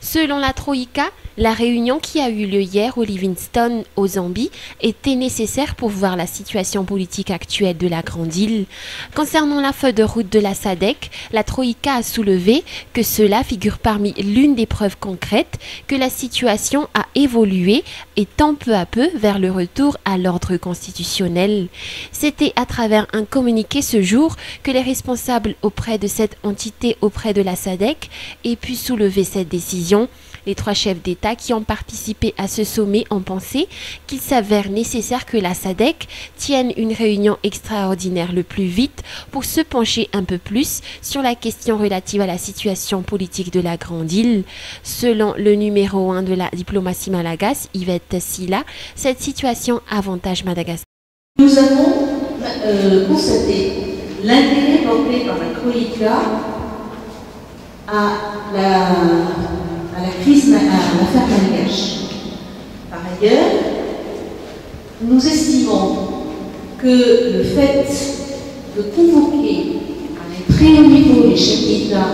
Selon la Troïka, la réunion qui a eu lieu hier au Livingstone, au Zambie, était nécessaire pour voir la situation politique actuelle de la Grande Île. Concernant la feuille de route de la SADC, la Troïka a soulevé que cela figure parmi l'une des preuves concrètes que la situation a évolué et tend peu à peu vers le retour à l'ordre constitutionnel. C'était à travers un communiqué ce jour que les responsables auprès de cette entité auprès de la SADC aient pu soulever cette décision. Les trois chefs d'État qui ont participé à ce sommet ont pensé qu'il s'avère nécessaire que la SADC tienne une réunion extraordinaire le plus vite pour se pencher un peu plus sur la question relative à la situation politique de la Grande Île. Selon le numéro 1 de la diplomatie malagasy, Yvette Silla, cette situation avantage Madagascar. Nous avons constaté l'intérêt porté par la Troïka à la crise, à l'affaire malgache. Par ailleurs, nous estimons que le fait de convoquer à un très haut niveau les chefs d'État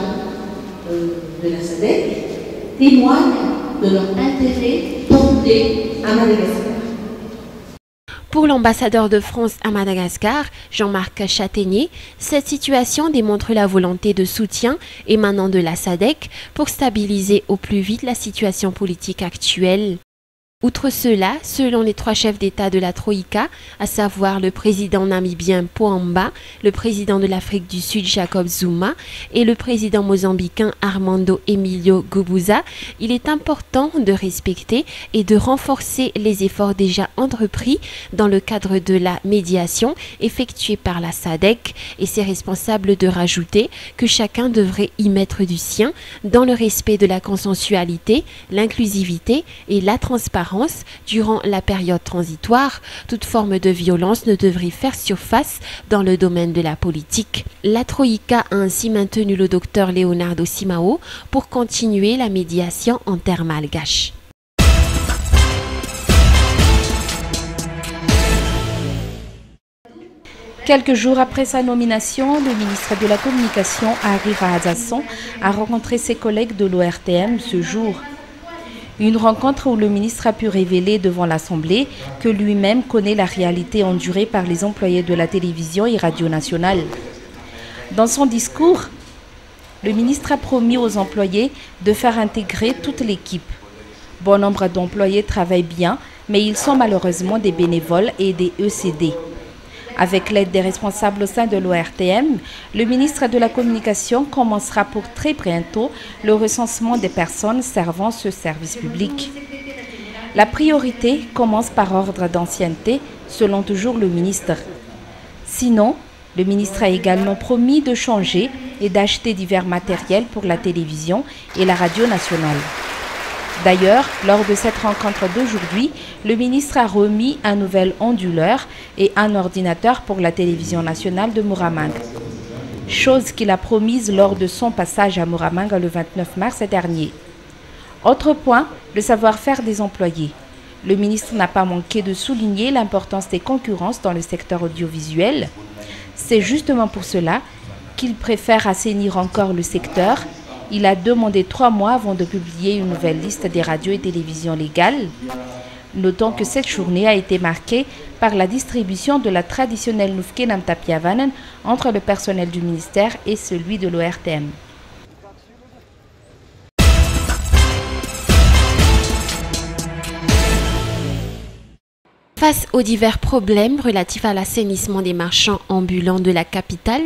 de la SADC témoigne de leur intérêt porté à Madagascar. Pour l'ambassadeur de France à Madagascar, Jean-Marc Châtaignier, cette situation démontre la volonté de soutien émanant de la SADC pour stabiliser au plus vite la situation politique actuelle. Outre cela, selon les trois chefs d'État de la Troïka, à savoir le président namibien Pohamba, le président de l'Afrique du Sud Jacob Zuma et le président mozambicain Armando Emílio Guebuza, il est important de respecter et de renforcer les efforts déjà entrepris dans le cadre de la médiation effectuée par la SADC et ses responsables de rajouter que chacun devrait y mettre du sien dans le respect de la consensualité, l'inclusivité et la transparence. Durant la période transitoire, toute forme de violence ne devrait faire surface dans le domaine de la politique. La Troïka a ainsi maintenu le docteur Leonardo Simao pour continuer la médiation en termes malgaches. Quelques jours après sa nomination, le ministre de la Communication, Harry Rahazasson, a rencontré ses collègues de l'ORTM ce jour. Une rencontre où le ministre a pu révéler devant l'Assemblée que lui-même connaît la réalité endurée par les employés de la télévision et radio nationale. Dans son discours, le ministre a promis aux employés de faire intégrer toute l'équipe. Bon nombre d'employés travaillent bien, mais ils sont malheureusement des bénévoles et des ECD. Avec l'aide des responsables au sein de l'ORTM, le ministre de la Communication commencera pour très bientôt le recensement des personnes servant ce service public. La priorité commence par ordre d'ancienneté, selon toujours le ministre. Sinon, le ministre a également promis de changer et d'acheter divers matériels pour la télévision et la radio nationale. D'ailleurs, lors de cette rencontre d'aujourd'hui, le ministre a remis un nouvel onduleur et un ordinateur pour la télévision nationale de Muramang. Chose qu'il a promise lors de son passage à Muramang le 29 mars dernier. Autre point, le savoir-faire des employés. Le ministre n'a pas manqué de souligner l'importance des concurrences dans le secteur audiovisuel. C'est justement pour cela qu'il préfère assainir encore le secteur. Il a demandé 3 mois avant de publier une nouvelle liste des radios et télévisions légales. Notons que cette journée a été marquée par la distribution de la traditionnelle Nufke Namtapiavanen entre le personnel du ministère et celui de l'ORTM. Face aux divers problèmes relatifs à l'assainissement des marchands ambulants de la capitale,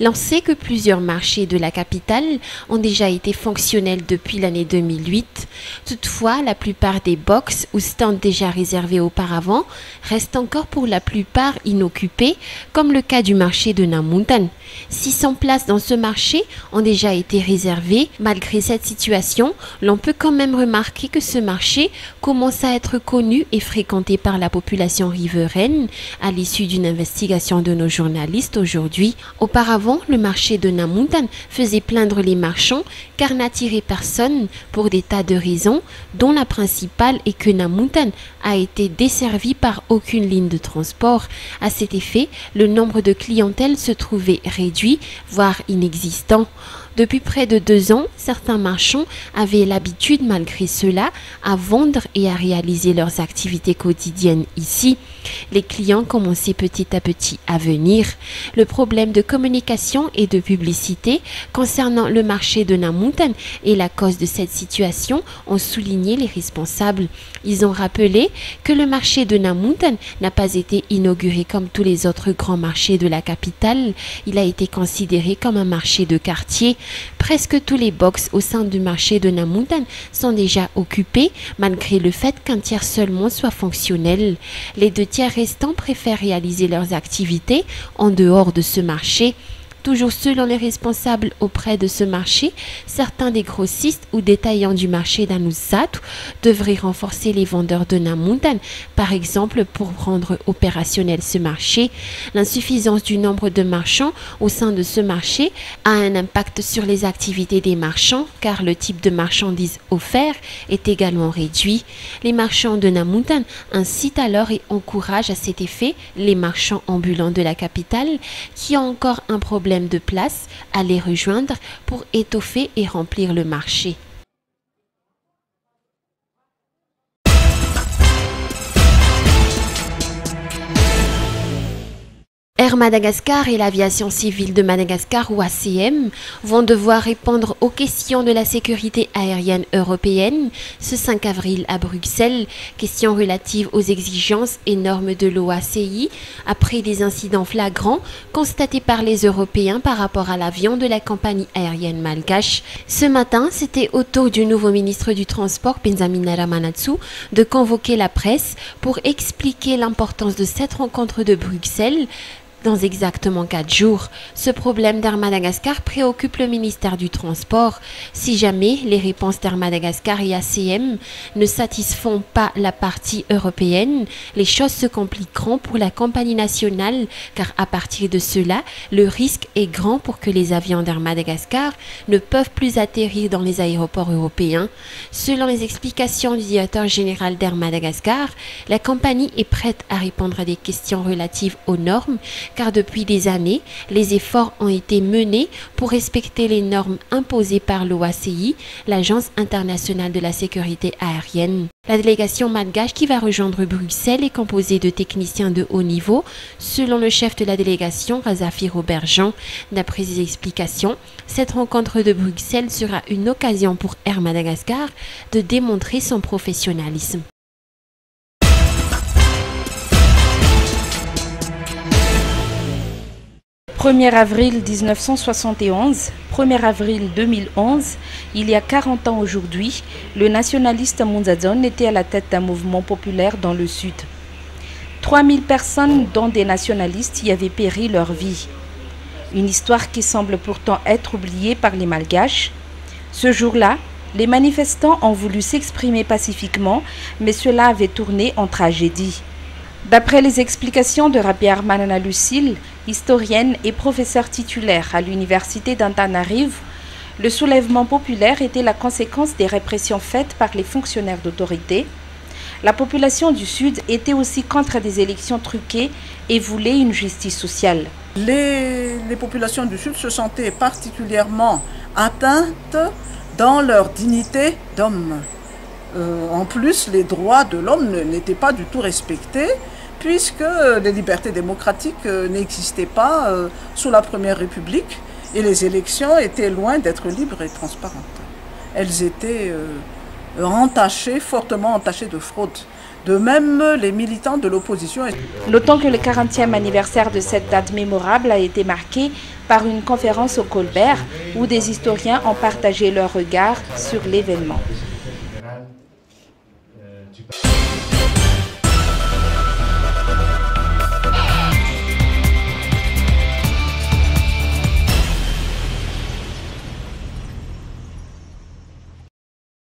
l'on sait que plusieurs marchés de la capitale ont déjà été fonctionnels depuis l'année 2008. Toutefois, la plupart des box ou stands déjà réservés auparavant restent encore pour la plupart inoccupés, comme le cas du marché de Namuntan. 600 places dans ce marché ont déjà été réservées. Malgré cette situation, l'on peut quand même remarquer que ce marché commence à être connu et fréquenté par la population riveraine à l'issue d'une investigation de nos journalistes aujourd'hui. Auparavant, le marché de Namuntan faisait plaindre les marchands car n'attirait personne pour des tas de raisons, dont la principale est que Namuntan a été desservi par aucune ligne de transport. À cet effet, le nombre de clientèle se trouvait réduit, voire inexistant. Depuis près de 2 ans, certains marchands avaient l'habitude, malgré cela, à vendre et à réaliser leurs activités quotidiennes ici. Les clients commençaient petit à petit à venir. Le problème de communication et de publicité concernant le marché de Namuntan et la cause de cette situation ont souligné les responsables. Ils ont rappelé que le marché de Namuntan n'a pas été inauguré comme tous les autres grands marchés de la capitale. Il a été considéré comme un marché de quartier. Presque tous les box au sein du marché de Namuntan sont déjà occupés, malgré le fait qu'un tiers seulement soit fonctionnel. Les 2 tiers restants préfèrent réaliser leurs activités en dehors de ce marché. Toujours selon les responsables auprès de ce marché, certains des grossistes ou détaillants du marché d'Anoussat devraient renforcer les vendeurs de Namuntan, par exemple pour rendre opérationnel ce marché. L'insuffisance du nombre de marchands au sein de ce marché a un impact sur les activités des marchands, car le type de marchandises offert est également réduit. Les marchands de Namuntan incitent alors et encouragent à cet effet les marchands ambulants de la capitale qui ont encore un problème de place à les rejoindre pour étoffer et remplir le marché. Air Madagascar et l'aviation civile de Madagascar ou ACM vont devoir répondre aux questions de la sécurité aérienne européenne ce 5 avril à Bruxelles, questions relatives aux exigences et normes de l'OACI après des incidents flagrants constatés par les Européens par rapport à l'avion de la compagnie aérienne malgache. Ce matin, c'était au tour du nouveau ministre du Transport, Benjamin Ramanatsoa, de convoquer la presse pour expliquer l'importance de cette rencontre de Bruxelles. Dans exactement 4 jours, ce problème d'Air Madagascar préoccupe le ministère du Transport. Si jamais les réponses d'Air Madagascar et ACM ne satisfont pas la partie européenne, les choses se compliqueront pour la compagnie nationale, car à partir de cela, le risque est grand pour que les avions d'Air Madagascar ne peuvent plus atterrir dans les aéroports européens. Selon les explications du directeur général d'Air Madagascar, la compagnie est prête à répondre à des questions relatives aux normes, car depuis des années, les efforts ont été menés pour respecter les normes imposées par l'OACI, l'Agence internationale de la sécurité aérienne. La délégation malgache qui va rejoindre Bruxelles est composée de techniciens de haut niveau, selon le chef de la délégation, Razafi Robert-Jean. D'après ses explications, cette rencontre de Bruxelles sera une occasion pour Air Madagascar de démontrer son professionnalisme. 1er avril 1971, 1er avril 2011, il y a 40 ans aujourd'hui, le nationaliste Mundadzone était à la tête d'un mouvement populaire dans le sud. 3000 personnes, dont des nationalistes, y avaient péri leur vie. Une histoire qui semble pourtant être oubliée par les Malgaches. Ce jour-là, les manifestants ont voulu s'exprimer pacifiquement, mais cela avait tourné en tragédie. D'après les explications de Rabiar Manana Lucille, historienne et professeure titulaire à l'université d'Antananarivo, le soulèvement populaire était la conséquence des répressions faites par les fonctionnaires d'autorité. La population du Sud était aussi contre des élections truquées et voulait une justice sociale. Les populations du Sud se sentaient particulièrement atteintes dans leur dignité d'homme. En plus, les droits de l'homme n'étaient pas du tout respectés, puisque les libertés démocratiques n'existaient pas sous la Première République et les élections étaient loin d'être libres et transparentes. Elles étaient entachées, fortement entachées de fraude. De même, les militants de l'opposition... Notons que le 40e anniversaire de cette date mémorable a été marqué par une conférence au Colbert où des historiens ont partagé leur regard sur l'événement.